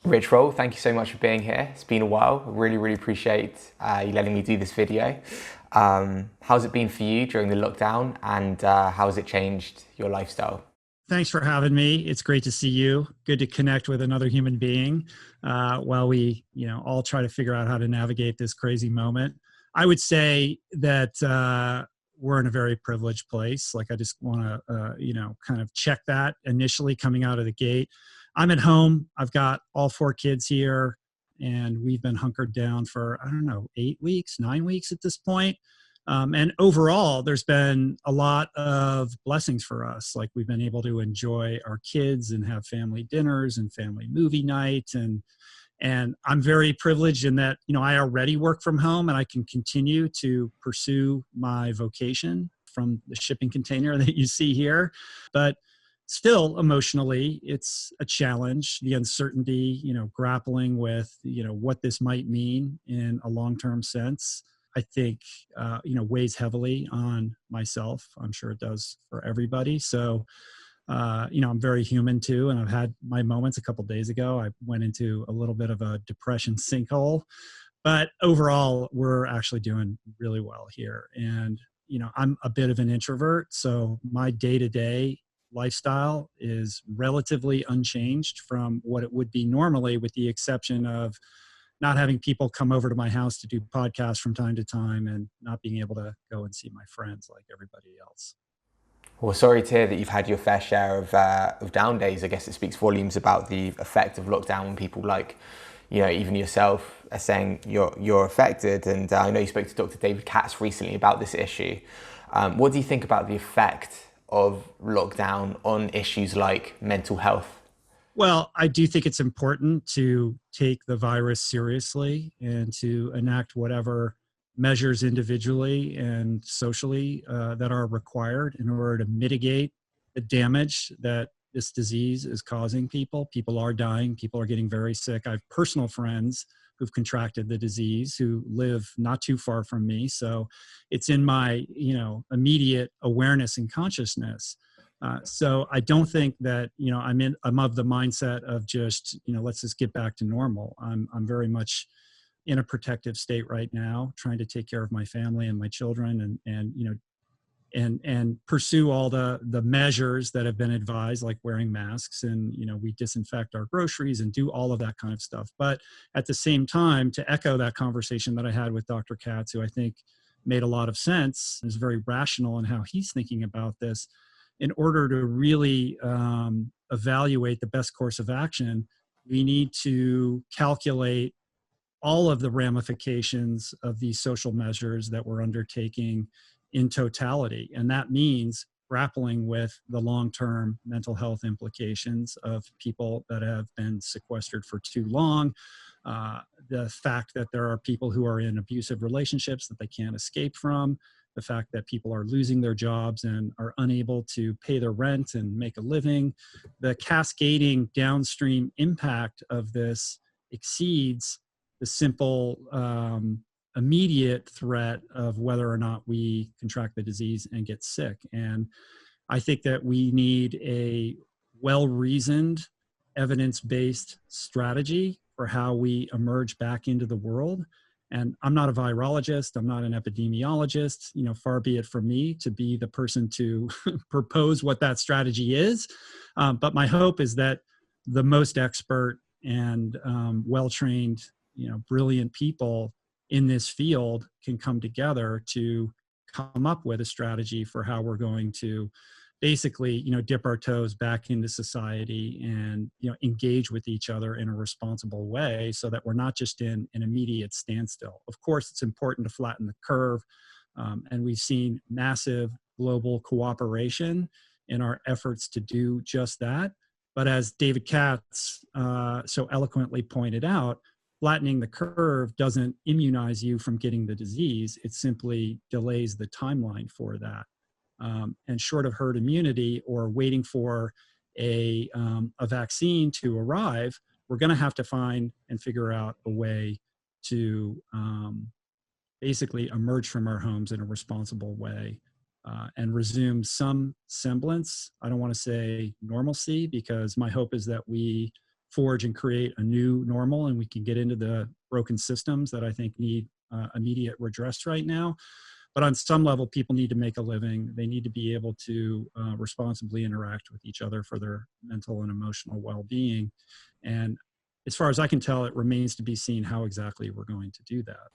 Rich Roll, thank you so much for being here. It's been a while. I really appreciate you letting me do this video. How's it been for you during the lockdown, and how has it changed your lifestyle? Thanks for having me. It's great to see you. Good to connect with another human being while we, all try to figure out how to navigate this crazy moment. I would say that we're in a very privileged place. Like I just want to, kind of check that initially coming out of the gate. I'm at home. I've got all four kids here, and we've been hunkered down for, I don't know, 8 weeks, 9 weeks at this point. And overall, there's been a lot of blessings for us. Like we've been able to enjoy our kids and have family dinners and family movie night. And I'm very privileged in that, I already work from home and I can continue to pursue my vocation from the shipping container that you see here. But still, emotionally, it's a challenge. The uncertainty, grappling with, what this might mean in a long-term sense, I think, weighs heavily on myself. I'm sure it does for everybody. So, I'm very human too. And I've had my moments. A couple of days ago, I went into a little bit of a depression sinkhole, but overall, we're actually doing really well here. And, I'm a bit of an introvert. So my day-to-day lifestyle is relatively unchanged from what it would be normally, with the exception of not having people come over to my house to do podcasts from time to time and not being able to go and see my friends like everybody else. Well, sorry to hear that you've had your fair share of down days. I guess it speaks volumes about the effect of lockdown when people like, even yourself are saying you're affected. And I know you spoke to Dr. David Katz recently about this issue. What do you think about the effect of lockdown on issues like mental health? Well, I do think it's important to take the virus seriously and to enact whatever measures individually and socially that are required in order to mitigate the damage that this disease is causing people. People are dying. People are getting very sick. I have personal friends who've contracted the disease who live not too far from me. So it's in my, immediate awareness and consciousness. So I don't think that, I'm of the mindset of just, let's just get back to normal. I'm very much in a protective state right now, trying to take care of my family and my children and pursue all the measures that have been advised, like wearing masks and, we disinfect our groceries and do all of that kind of stuff. But at the same time, to echo that conversation that I had with Dr. Katz, who I think made a lot of sense, is very rational in how he's thinking about this. In order to really evaluate the best course of action, we need to calculate all of the ramifications of these social measures that we're undertaking in totality. And that means grappling with the long-term mental health implications of people that have been sequestered for too long, the fact that there are people who are in abusive relationships that they can't escape from, the fact that people are losing their jobs and are unable to pay their rent and make a living. The cascading downstream impact of this exceeds the simple immediate threat of whether or not we contract the disease and get sick. And I think that we need a well-reasoned, evidence-based strategy for how we emerge back into the world. And I'm not a virologist. I'm not an epidemiologist. Far be it from me to be the person to propose what that strategy is. But my hope is that the most expert and well-trained, brilliant people in this field can come together to come up with a strategy for how we're going to basically, dip our toes back into society and, engage with each other in a responsible way so that we're not just in an immediate standstill. Of course, it's important to flatten the curve. And we've seen massive global cooperation in our efforts to do just that. But as David Katz so eloquently pointed out, flattening the curve doesn't immunize you from getting the disease. It simply delays the timeline for that. And short of herd immunity or waiting for a vaccine to arrive, we're going to have to find and figure out a way to basically emerge from our homes in a responsible way and resume some semblance. I don't want to say normalcy, because my hope is that we forge and create a new normal, and we can get into the broken systems that I think need immediate redress right now. But on some level, people need to make a living. They need to be able to responsibly interact with each other for their mental and emotional well-being. And as far as I can tell, it remains to be seen how exactly we're going to do that.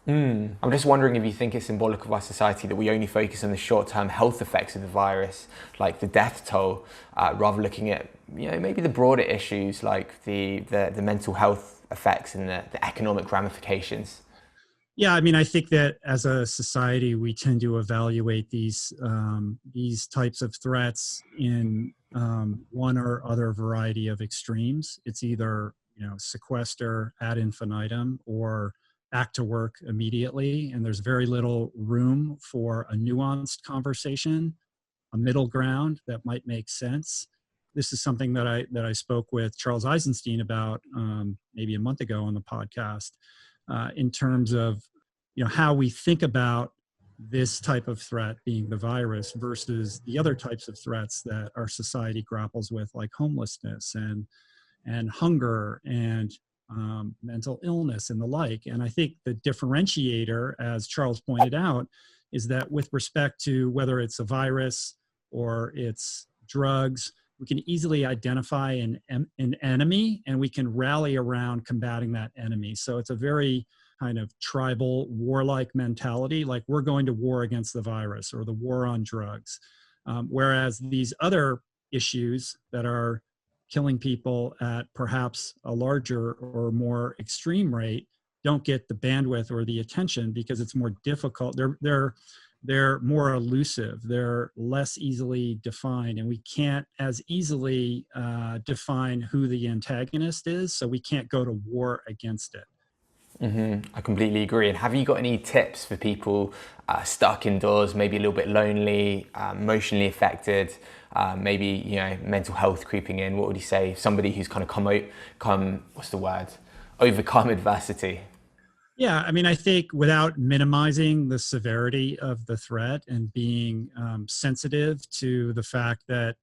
I'm just wondering if you think it's symbolic of our society that we only focus on the short-term health effects of the virus, like the death toll, rather looking at maybe the broader issues like the mental health effects and the economic ramifications. Yeah, I mean, I think that as a society, we tend to evaluate these types of threats in one or other variety of extremes. It's either sequester ad infinitum or back to work immediately, and there's very little room for a nuanced conversation, a middle ground that might make sense. This is something that I spoke with Charles Eisenstein about maybe a month ago on the podcast. In terms of how we think about this type of threat being the virus versus the other types of threats that our society grapples with, like homelessness and hunger and mental illness and the like. And I think the differentiator, as Charles pointed out, is that with respect to whether it's a virus or it's drugs, we can easily identify an enemy, and we can rally around combating that enemy. So it's a very kind of tribal, warlike mentality, like we're going to war against the virus or the war on drugs. Whereas these other issues that are killing people at perhaps a larger or more extreme rate don't get the bandwidth or the attention because it's more difficult. They're more elusive. They're less easily defined, and we can't as easily define who the antagonist is, so we can't go to war against it. I completely agree. And have you got any tips for people stuck indoors, maybe a little bit lonely, emotionally affected, maybe mental health creeping in? What would you say? Somebody who's kind of overcome adversity. Yeah, I mean, I think without minimizing the severity of the threat and being sensitive to the fact that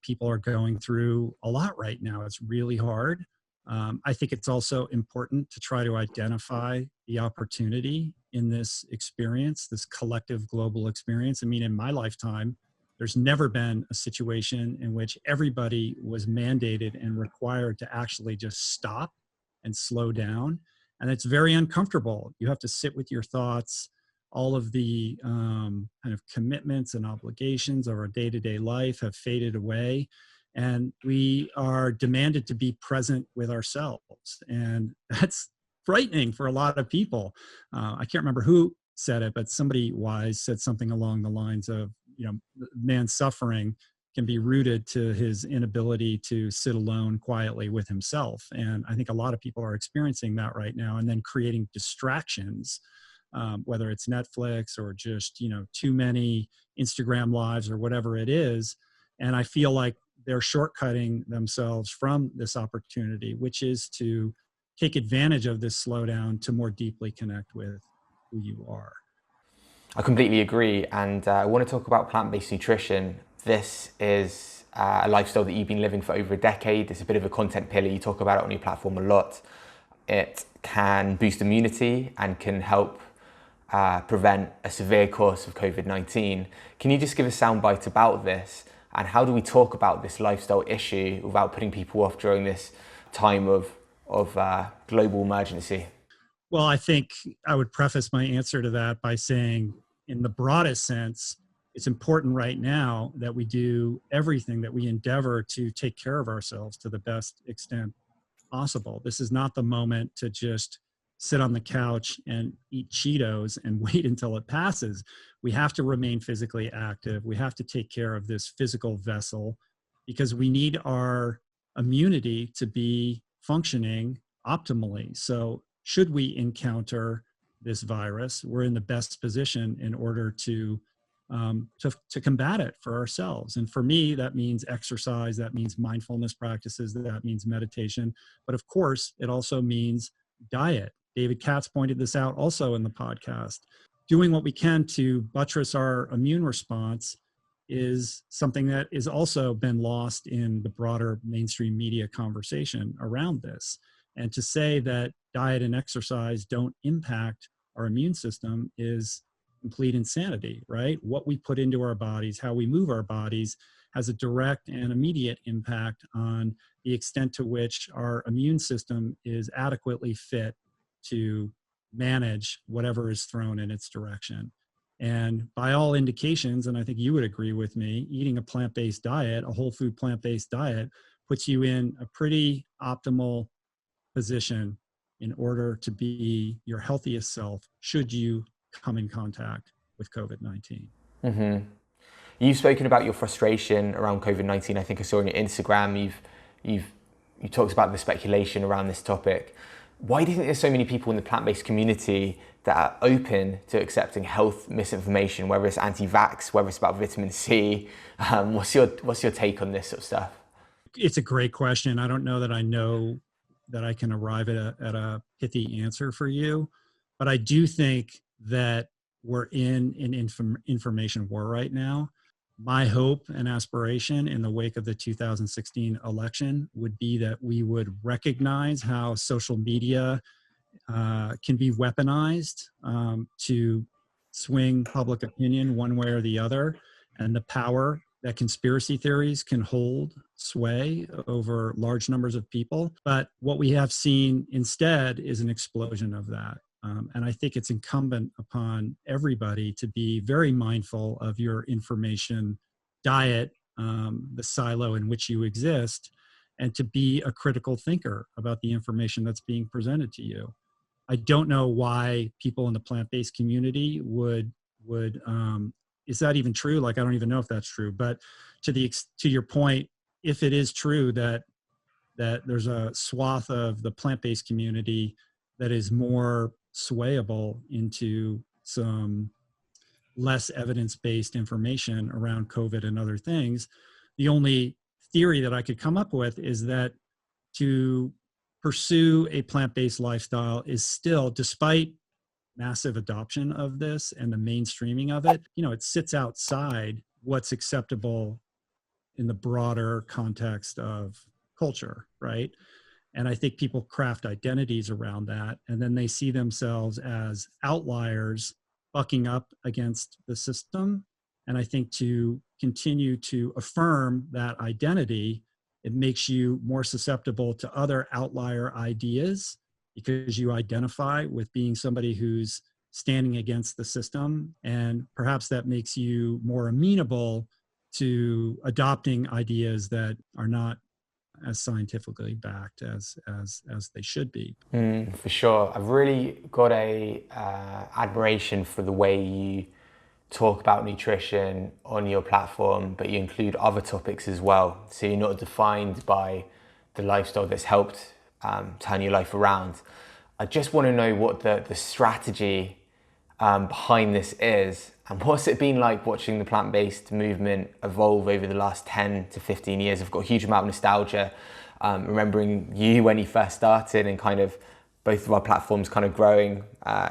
people are going through a lot right now, it's really hard. I think it's also important to try to identify the opportunity in this experience, this collective global experience. I mean, in my lifetime, there's never been a situation in which everybody was mandated and required to actually just stop and slow down. And it's very uncomfortable. You have to sit with your thoughts. All of the kind of commitments and obligations of our day-to-day life have faded away. And we are demanded to be present with ourselves. And that's frightening for a lot of people. I can't remember who said it, but somebody wise said something along the lines of, man's suffering can be rooted to his inability to sit alone quietly with himself. And I think a lot of people are experiencing that right now, and then creating distractions, whether it's Netflix or just, too many Instagram lives or whatever it is. And I feel like they're shortcutting themselves from this opportunity, which is to take advantage of this slowdown to more deeply connect with who you are. I completely agree. And I want to talk about plant-based nutrition. This is a lifestyle that you've been living for over a decade. It's a bit of a content pillar. You talk about it on your platform a lot. It can boost immunity and can help prevent a severe course of COVID-19. Can you just give a soundbite about this? And how do we talk about this lifestyle issue without putting people off during this time of global emergency? Well, I think I would preface my answer to that by saying, in the broadest sense, it's important right now that we do everything, that we endeavor to take care of ourselves to the best extent possible. This is not the moment to just sit on the couch and eat Cheetos and wait until it passes. We have to remain physically active. We have to take care of this physical vessel because we need our immunity to be functioning optimally. So should we encounter this virus, we're in the best position in order to combat it for ourselves. And for me, that means exercise, that means mindfulness practices, that means meditation. But of course, it also means diet. David Katz pointed this out also in the podcast. Doing what we can to buttress our immune response is something that is also been lost in the broader mainstream media conversation around this. And to say that diet and exercise don't impact our immune system is complete insanity, right? What we put into our bodies, how we move our bodies, has a direct and immediate impact on the extent to which our immune system is adequately fit to manage whatever is thrown in its direction. And by all indications, and I think you would agree with me, eating a plant-based diet, a whole food plant-based diet, puts you in a pretty optimal position in order to be your healthiest self should you come in contact with COVID-19. Mm-hmm. You've spoken about your frustration around COVID-19. I think I saw on your Instagram, you talked about the speculation around this topic. Why do you think there's so many people in the plant-based community that are open to accepting health misinformation, whether it's anti-vax, whether it's about vitamin C? What's your take on this sort of stuff? It's a great question. I don't know that I can arrive at a pithy answer for you, but I do think that we're in an information war right now. My hope and aspiration in the wake of the 2016 election would be that we would recognize how social media can be weaponized to swing public opinion one way or the other, and the power that conspiracy theories can hold sway over large numbers of people. But what we have seen instead is an explosion of that. And I think it's incumbent upon everybody to be very mindful of your information diet, the silo in which you exist, and to be a critical thinker about the information that's being presented to you. I don't know why people in the plant-based community would is that even true? Like, I don't even know if that's true. But to your point, if it is true that there's a swath of the plant-based community that is more swayable into some less evidence-based information around COVID and other things, the only theory that I could come up with is that to pursue a plant-based lifestyle is still, despite massive adoption of this and the mainstreaming of it, it sits outside what's acceptable in the broader context of culture, right? And I think people craft identities around that, and then they see themselves as outliers bucking up against the system. And I think to continue to affirm that identity, it makes you more susceptible to other outlier ideas because you identify with being somebody who's standing against the system. And perhaps that makes you more amenable to adopting ideas that are not as scientifically backed as they should be. For sure. I've really got a admiration for the way you talk about nutrition on your platform, but you include other topics as well. So you're not defined by the lifestyle that's helped turn your life around. I just want to know what the strategy behind this is, and what's it been like watching the plant-based movement evolve over the last 10 to 15 years. I've got a huge amount of nostalgia, remembering you when you first started, and kind of both of our platforms kind of growing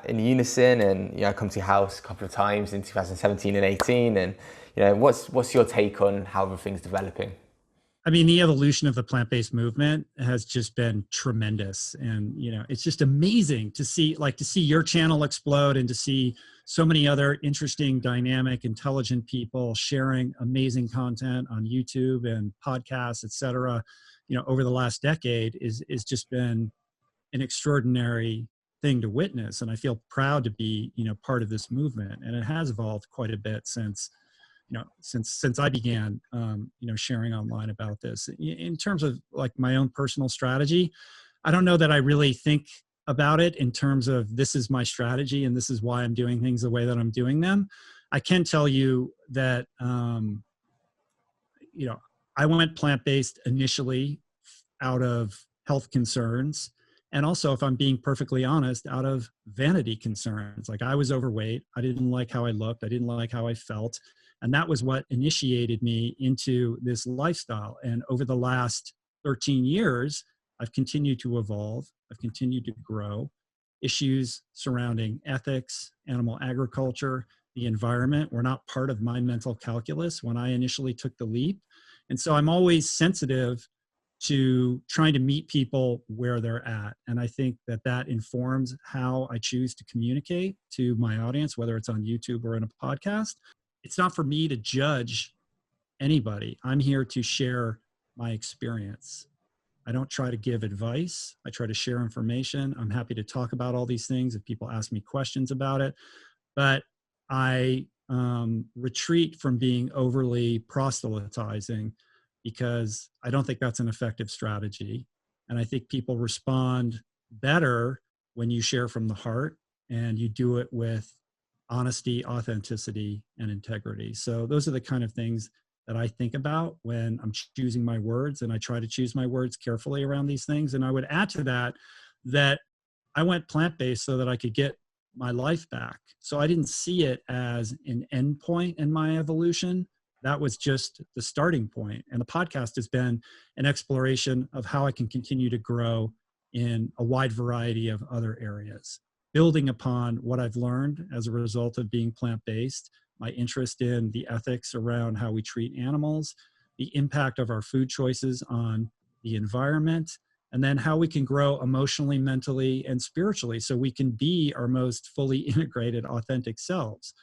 in unison. And I come to your house a couple of times in 2017 and 18, and what's your take on how everything's developing? I mean, the evolution of the plant-based movement has just been tremendous. And, it's just amazing to see your channel explode and to see so many other interesting, dynamic, intelligent people sharing amazing content on YouTube and podcasts, et cetera, over the last decade is just been an extraordinary thing to witness. And I feel proud to be, part of this movement. And it has evolved quite a bit since I began, sharing online about this. In terms of like my own personal strategy, I don't know that I really think about it in terms of this is my strategy and this is why I'm doing things the way that I'm doing them. I can tell you that, I went plant-based initially out of health concerns. And also, if I'm being perfectly honest, out of vanity concerns. Like, I was overweight. I didn't like how I looked. I didn't like how I felt. And that was what initiated me into this lifestyle. And over the last 13 years, I've continued to evolve. I've continued to grow. Issues surrounding ethics, animal agriculture, the environment were not part of my mental calculus when I initially took the leap. And so I'm always sensitive to trying to meet people where they're at. And I think that that informs how I choose to communicate to my audience, whether it's on YouTube or in a podcast. It's not for me to judge anybody. I'm here to share my experience. I don't try to give advice. I try to share information. I'm happy to talk about all these things if people ask me questions about it. But I retreat from being overly proselytizing, because I don't think that's an effective strategy. And I think people respond better when you share from the heart and you do it with honesty, authenticity, and integrity. So those are the kind of things that I think about when I'm choosing my words, and I try to choose my words carefully around these things. And I would add to that, that I went plant-based so that I could get my life back. So I didn't see it as an end point in my evolution. That was just the starting point. And the podcast has been an exploration of how I can continue to grow in a wide variety of other areas, building upon what I've learned as a result of being plant-based, my interest in the ethics around how we treat animals, the impact of our food choices on the environment, and then how we can grow emotionally, mentally, and spiritually so we can be our most fully integrated, authentic selves.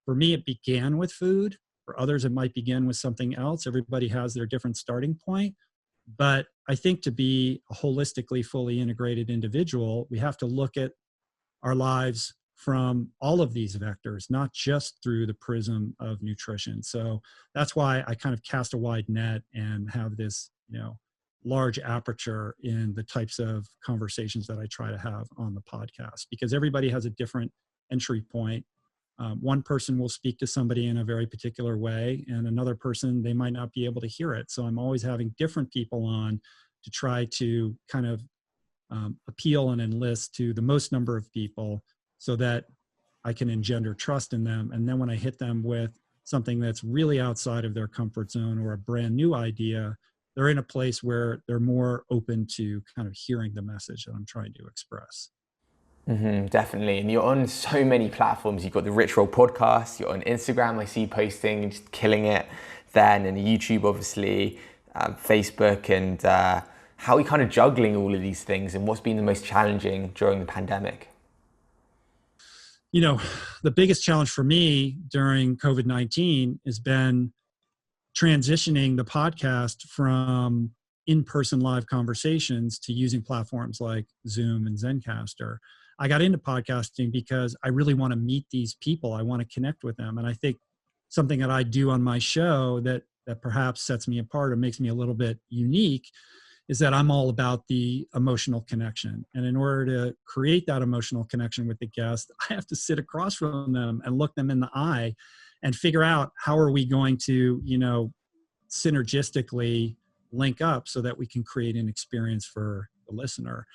For me, it began with food. For others, it might begin with something else. Everybody has their different starting point. But I think to be a holistically fully integrated individual, we have to look at our lives from all of these vectors, not just through the prism of nutrition. So that's why I kind of cast a wide net and have this, large aperture in the types of conversations that I try to have on the podcast, because everybody has a different entry point. One person will speak to somebody in a very particular way, and another person, they might not be able to hear it. So I'm always having different people on to try to kind of appeal and enlist to the most number of people so that I can engender trust in them. And then when I hit them with something that's really outside of their comfort zone or a brand new idea, they're in a place where they're more open to kind of hearing the message that I'm trying to express. Definitely. And you're on so many platforms. You've got the Rich Roll podcast, you're on Instagram, I see you posting, just killing it then, and YouTube, obviously, Facebook, and how are you kind of juggling all of these things, and what's been the most challenging during the pandemic? The biggest challenge for me during COVID-19 has been transitioning the podcast from in-person live conversations to using platforms like Zoom and Zencaster. I got into podcasting because I really want to meet these people. I want to connect with them. And I think something that I do on my show that perhaps sets me apart or makes me a little bit unique is that I'm all about the emotional connection. And in order to create that emotional connection with the guest, I have to sit across from them and look them in the eye and figure out how are we going to, synergistically link up so that we can create an experience for the listener.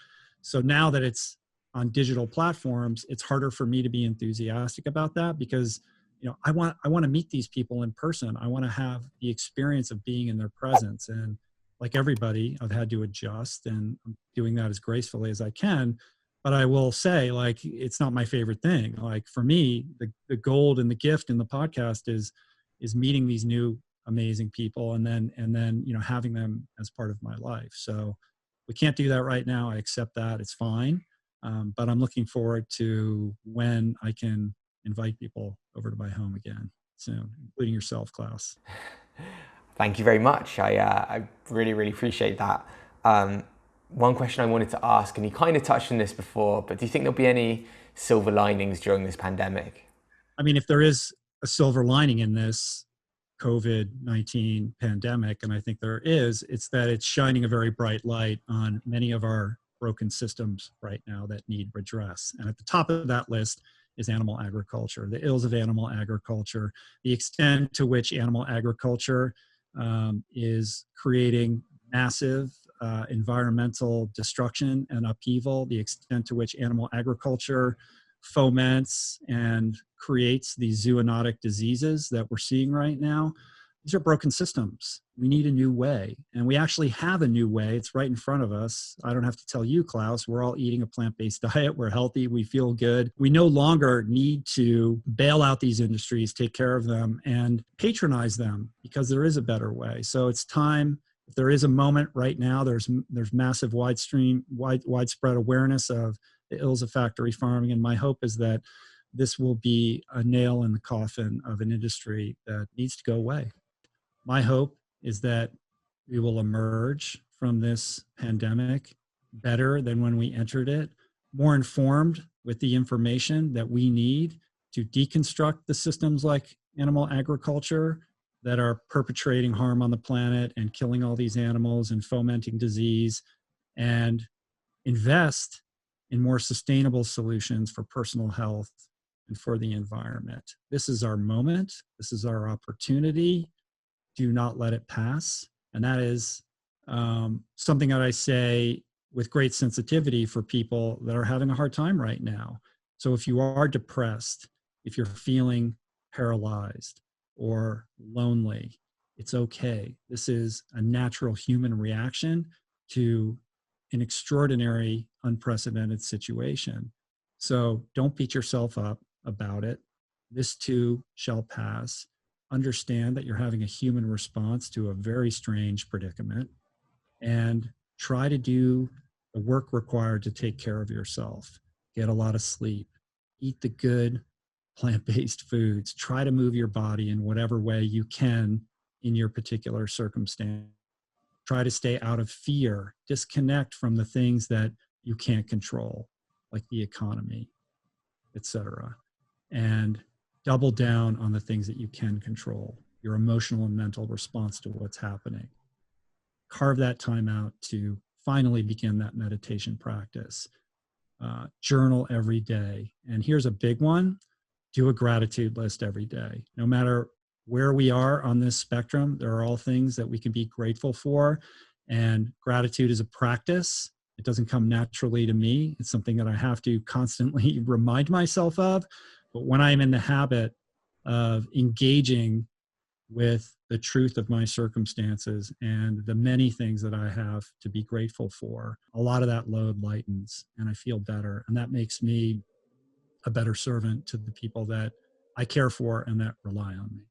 So now that it's on digital platforms, it's harder for me to be enthusiastic about that because, I want to meet these people in person. I want to have the experience of being in their presence. And like everybody, I've had to adjust, and I'm doing that as gracefully as I can. But I will say, it's not my favorite thing. Like for me, the gold and the gift in the podcast is meeting these new amazing people and then having them as part of my life. So we can't do that right now. I accept that. It's fine. But I'm looking forward to when I can invite people over to my home again soon, including yourself, Klaus. Thank you very much. I really, really appreciate that. One question I wanted to ask, and you kind of touched on this before, but do you think there'll be any silver linings during this pandemic? I mean, if there is a silver lining in this COVID-19 pandemic, and I think there is, it's that it's shining a very bright light on many of our broken systems right now that need redress. And at the top of that list is animal agriculture, the ills of animal agriculture, the extent to which animal agriculture is creating massive environmental destruction and upheaval, the extent to which animal agriculture foments and creates these zoonotic diseases that we're seeing right now. These are broken systems. We need a new way. And we actually have a new way. It's right in front of us. I don't have to tell you, Klaus, we're all eating a plant-based diet. We're healthy. We feel good. We no longer need to bail out these industries, take care of them, and patronize them, because there is a better way. So it's time. If there is a moment right now, there's massive widespread awareness of the ills of factory farming. And my hope is that this will be a nail in the coffin of an industry that needs to go away. My hope is that we will emerge from this pandemic better than when we entered it, more informed with the information that we need to deconstruct the systems like animal agriculture that are perpetrating harm on the planet and killing all these animals and fomenting disease, and invest in more sustainable solutions for personal health and for the environment. This is our moment. This is our opportunity. Do not let it pass. And that is something that I say with great sensitivity for people that are having a hard time right now. So if you are depressed, if you're feeling paralyzed or lonely, it's okay. This is a natural human reaction to an extraordinary, unprecedented situation. So don't beat yourself up about it. This too shall pass. Understand that you're having a human response to a very strange predicament, and try to do the work required to take care of yourself. Get a lot of sleep, eat the good plant-based foods, try to move your body in whatever way you can in your particular circumstance. Try to stay out of fear, disconnect from the things that you can't control, like the economy, etc. And double down on the things that you can control, your emotional and mental response to what's happening. Carve that time out to finally begin that meditation practice. Journal every day. And here's a big one: do a gratitude list every day. No matter where we are on this spectrum, there are all things that we can be grateful for. And gratitude is a practice. It doesn't come naturally to me. It's something that I have to constantly remind myself of. But when I'm in the habit of engaging with the truth of my circumstances and the many things that I have to be grateful for, a lot of that load lightens and I feel better. And that makes me a better servant to the people that I care for and that rely on me.